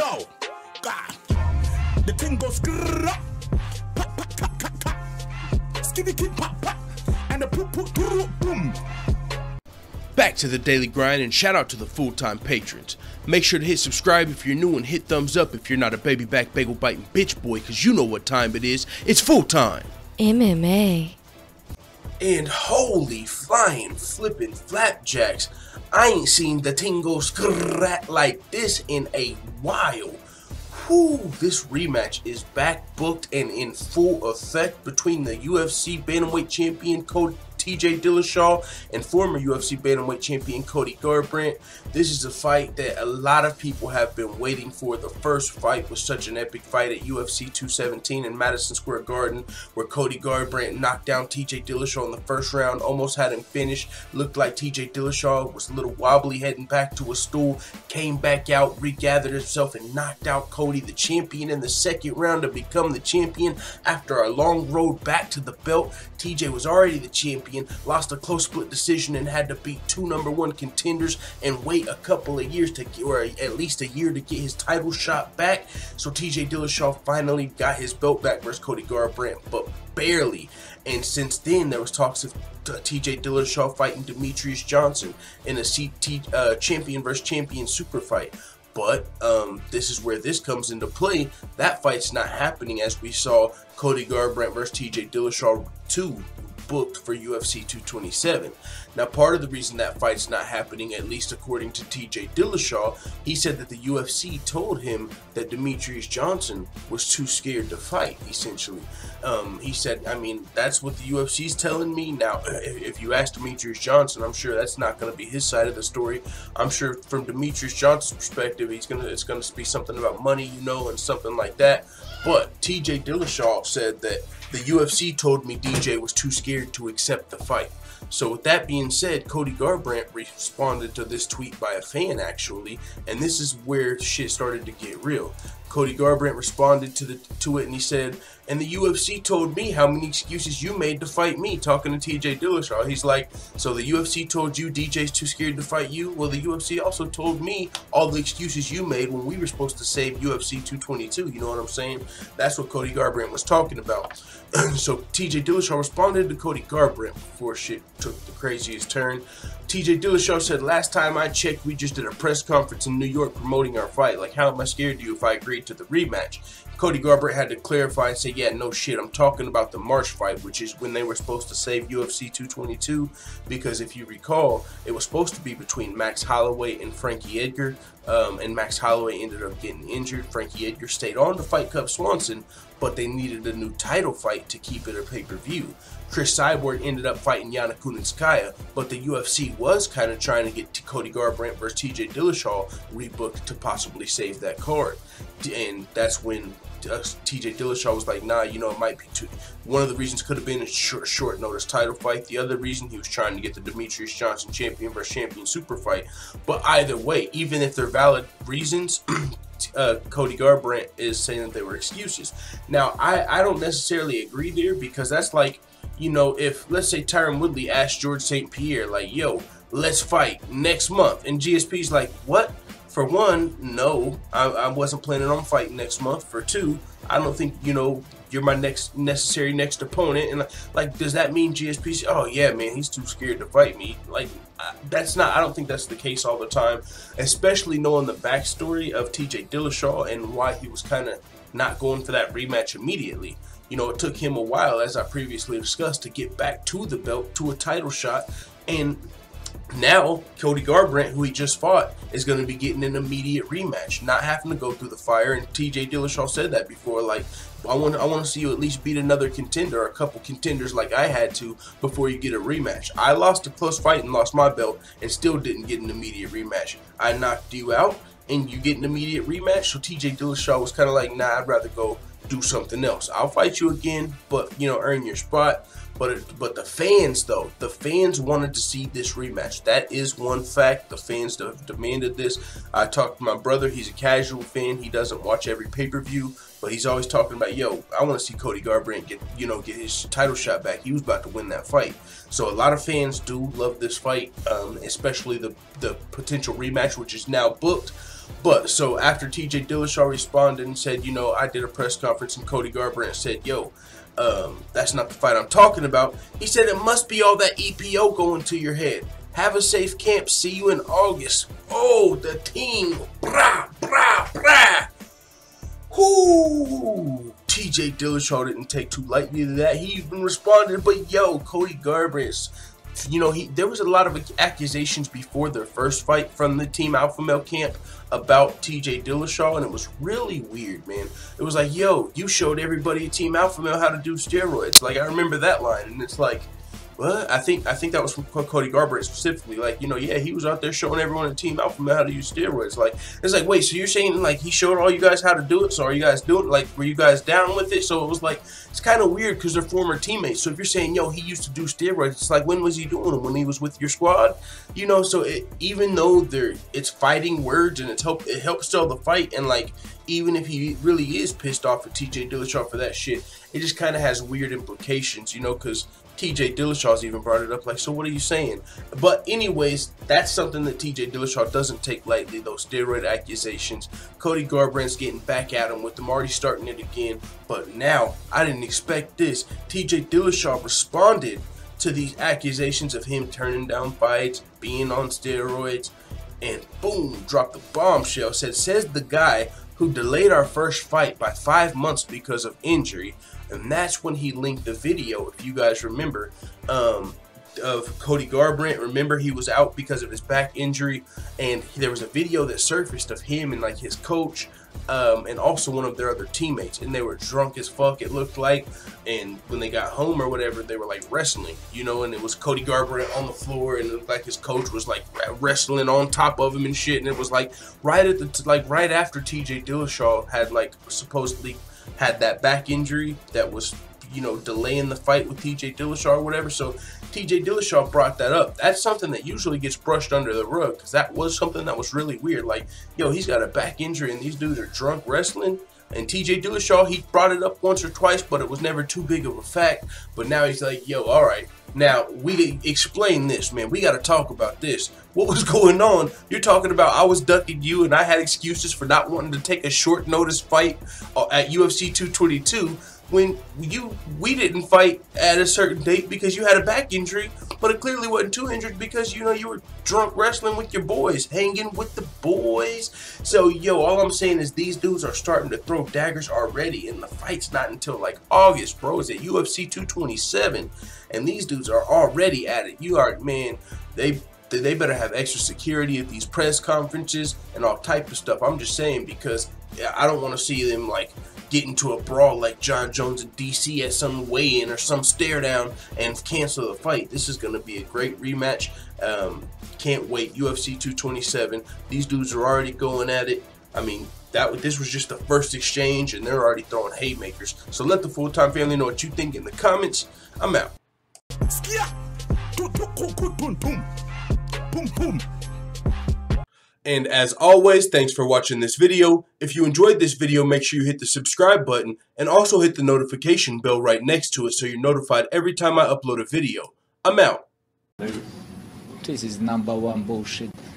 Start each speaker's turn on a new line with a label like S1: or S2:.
S1: Yo, God, the thing goes pop, pop, pop, pop, pop. Skitty kid pop, pop, and the poop, poop, boom.
S2: Back to the daily grind, and shout out to the full-time patrons. Make sure to hit subscribe if you're new and hit thumbs up if you're not a baby back bagel biting bitch boy, cause you know what time it is. It's full time.
S3: MMA.
S2: And holy flying flipping flapjacks, I ain't seen the tingle scrat like this in a while. Whew, this rematch is back booked and in full effect between the UFC Bantamweight champion Cody TJ Dillashaw and former UFC Bantamweight champion Cody Garbrandt. This is a fight that a lot of people have been waiting for. The first fight was such an epic fight at UFC 217 in Madison Square Garden, where Cody Garbrandt knocked down TJ Dillashaw in the first round, almost had him finished. Looked like TJ Dillashaw was a little wobbly heading back to a stool, came back out, regathered himself, and knocked out Cody, the champion, in the second round to become the champion after a long road back to the belt. TJ was already the champion, lost a close split decision, and had to beat two #1 contenders and wait a couple of years to get, or at least a year to get his title shot back. So TJ Dillashaw finally got his belt back versus Cody Garbrandt, but barely. And since then, there was talks of TJ Dillashaw fighting Demetrius Johnson in a champion versus champion super fight. But this is where this comes into play. That fight's not happening, as we saw Cody Garbrandt versus TJ Dillashaw 2 booked for UFC 227. Now, part of the reason that fight's not happening, at least according to TJ Dillashaw, he said that the UFC told him that Demetrius Johnson was too scared to fight, essentially. He said, I mean, that's what the UFC's telling me. Now, if you ask Demetrius Johnson, I'm sure that's not going to be his side of the story. I'm sure from Demetrius Johnson's perspective, it's going to be something about money, you know, and something like that. But TJ Dillashaw said that the UFC told me DJ was too scared to accept the fight. So with that being said, Cody Garbrandt responded to this tweet by a fan, actually, and this is where shit started to get real. Cody Garbrandt responded to it, and he said, and the UFC told me how many excuses you made to fight me, talking to TJ Dillashaw. He's like, so the UFC told you DJ's too scared to fight you? Well, the UFC also told me all the excuses you made when we were supposed to save UFC 222. You know what I'm saying? That's what Cody Garbrandt was talking about. So TJ Dillashaw responded to Cody Garbrandt before shit took the craziest turn. TJ Dillashaw said, last time I checked, we just did a press conference in New York promoting our fight. Like, how am I scared of you if I agreed to the rematch? Cody Garbrandt had to clarify and say, yeah, no shit, I'm talking about the March fight, which is when they were supposed to save UFC 222, because if you recall, it was supposed to be between Max Holloway and Frankie Edgar, and Max Holloway ended up getting injured. Frankie Edgar stayed on to fight Cub Swanson, but they needed a new title fight to keep it a pay-per-view. Chris Cyborg ended up fighting Yana Kunitskaya, but the UFC was kind of trying to get Cody Garbrandt versus TJ Dillashaw rebooked to possibly save that card. And that's when TJ Dillashaw was like, nah, you know, it might be too. One of the reasons could have been a short notice title fight. The other reason, he was trying to get the Demetrius Johnson champion versus champion super fight. But either way, even if they're valid reasons, Cody Garbrandt is saying that they were excuses. Now, I don't necessarily agree there, because that's like, you know, if, let's say, Tyron Woodley asked George St. Pierre, like, yo, let's fight next month. And GSP's like, what? For one, no, I wasn't planning on fighting next month. For two, I don't think, you know, you're my next opponent. And like, does that mean GSP, oh yeah, man, he's too scared to fight me? Like, that's not, I don't think that's the case all the time, especially knowing the backstory of TJ Dillashaw and why he was kind of not going for that rematch immediately. You know, it took him a while, as I previously discussed, to get back to the belt, to a title shot. And now Cody Garbrandt, who he just fought, is going to be getting an immediate rematch, not having to go through the fire. And TJ Dillashaw said that before, like, I want to see you at least beat another contender, or a couple contenders like I had to, before you get a rematch. I lost a close fight and lost my belt and still didn't get an immediate rematch. I knocked you out and you get an immediate rematch. So TJ Dillashaw was kind of like, nah, I'd rather go do something else. I'll fight you again, but, you know, earn your spot. But the fans, though, the fans wanted to see this rematch. That is one fact. The fans demanded this. I talked to my brother. He's a casual fan. He doesn't watch every pay-per-view. but he's always talking about, yo, I want to see Cody Garbrandt get his title shot back. He was about to win that fight. So a lot of fans do love this fight, especially the potential rematch, which is now booked. But so after TJ Dillashaw responded and said, you know, I did a press conference and Cody Garbrandt said, yo, that's not the fight I'm talking about. He said it must be all that EPO going to your head. Have a safe camp. See you in August. Oh, the team. Brah, brah, brah. Whoo. TJ Dillashaw didn't take too lightly to that. He even responded, but yo, Cody Garbrandt, you know, there was a lot of accusations before their first fight from the Team Alpha Male camp about TJ Dillashaw, and it was really weird, man. It was like, yo, you showed everybody at Team Alpha Male how to do steroids. Like, I remember that line, and it's like, what? I think that was from Cody Garbrandt specifically. Like, you know, yeah, he was out there showing everyone at Team Alpha Male how to use steroids. Like, it's like, wait, so you're saying like he showed all you guys how to do it? So are you guys doing it? Like, were you guys down with it? So it was like, it's kind of weird because they're former teammates. So if you're saying, yo, he used to do steroids, it's like, when was he doing them? When he was with your squad? You know, so even though it's fighting words and it helps sell the fight, and like, even if he really is pissed off at TJ Dillashaw for that shit, it just kind of has weird implications, you know, because TJ Dillashaw's even brought it up, like, so what are you saying? But anyways, that's something that TJ Dillashaw doesn't take lightly, those steroid accusations. Cody Garbrandt's getting back at him with them, already starting it again. But now, I didn't expect this. TJ Dillashaw responded to these accusations of him turning down fights, being on steroids, and boom, dropped the bombshell. Says the guy who delayed our first fight by 5 months because of injury. And that's when he linked the video, if you guys remember, of Cody Garbrandt. Remember, he was out because of his back injury, and there was a video that surfaced of him and like his coach, and also one of their other teammates, and they were drunk as fuck, it looked like, and when they got home or whatever, they were like wrestling, you know, and it was Cody Garbrandt on the floor, and it looked like his coach was like wrestling on top of him and shit, and it was like right after TJ Dillashaw had like supposedly had that back injury that was, you know, delaying the fight with TJ Dillashaw or whatever. So TJ Dillashaw brought that up. That's something that usually gets brushed under the rug, because that was something that was really weird. Like, yo, he's got a back injury and these dudes are drunk wrestling. And TJ Dillashaw, he brought it up once or twice, but it was never too big of a fact. But now he's like, yo, all right, now we explain this, man. We got to talk about this. What was going on? You're talking about I was ducking you and I had excuses for not wanting to take a short notice fight at UFC 222 when we didn't fight at a certain date because you had a back injury, but it clearly wasn't too injured because, you know, you were drunk wrestling with your boys, hanging with the boys. So, yo, all I'm saying is these dudes are starting to throw daggers already, and the fight's not until like August, bro. It's at UFC 227, and these dudes are already at it. You are, man, they better have extra security at these press conferences and all type of stuff. I'm just saying, because I don't want to see them like get into a brawl like John Jones and DC at some weigh-in or some stare down and cancel the fight. This is going to be a great rematch. Can't wait. UFC 227. These dudes are already going at it. I mean, this was just the first exchange, and they're already throwing haymakers. So let the full-time family know what you think in the comments. I'm out. And as always, thanks for watching this video. If you enjoyed this video, make sure you hit the subscribe button and also hit the notification bell right next to it so you're notified every time I upload a video. I'm out.
S3: This is #1 bullshit.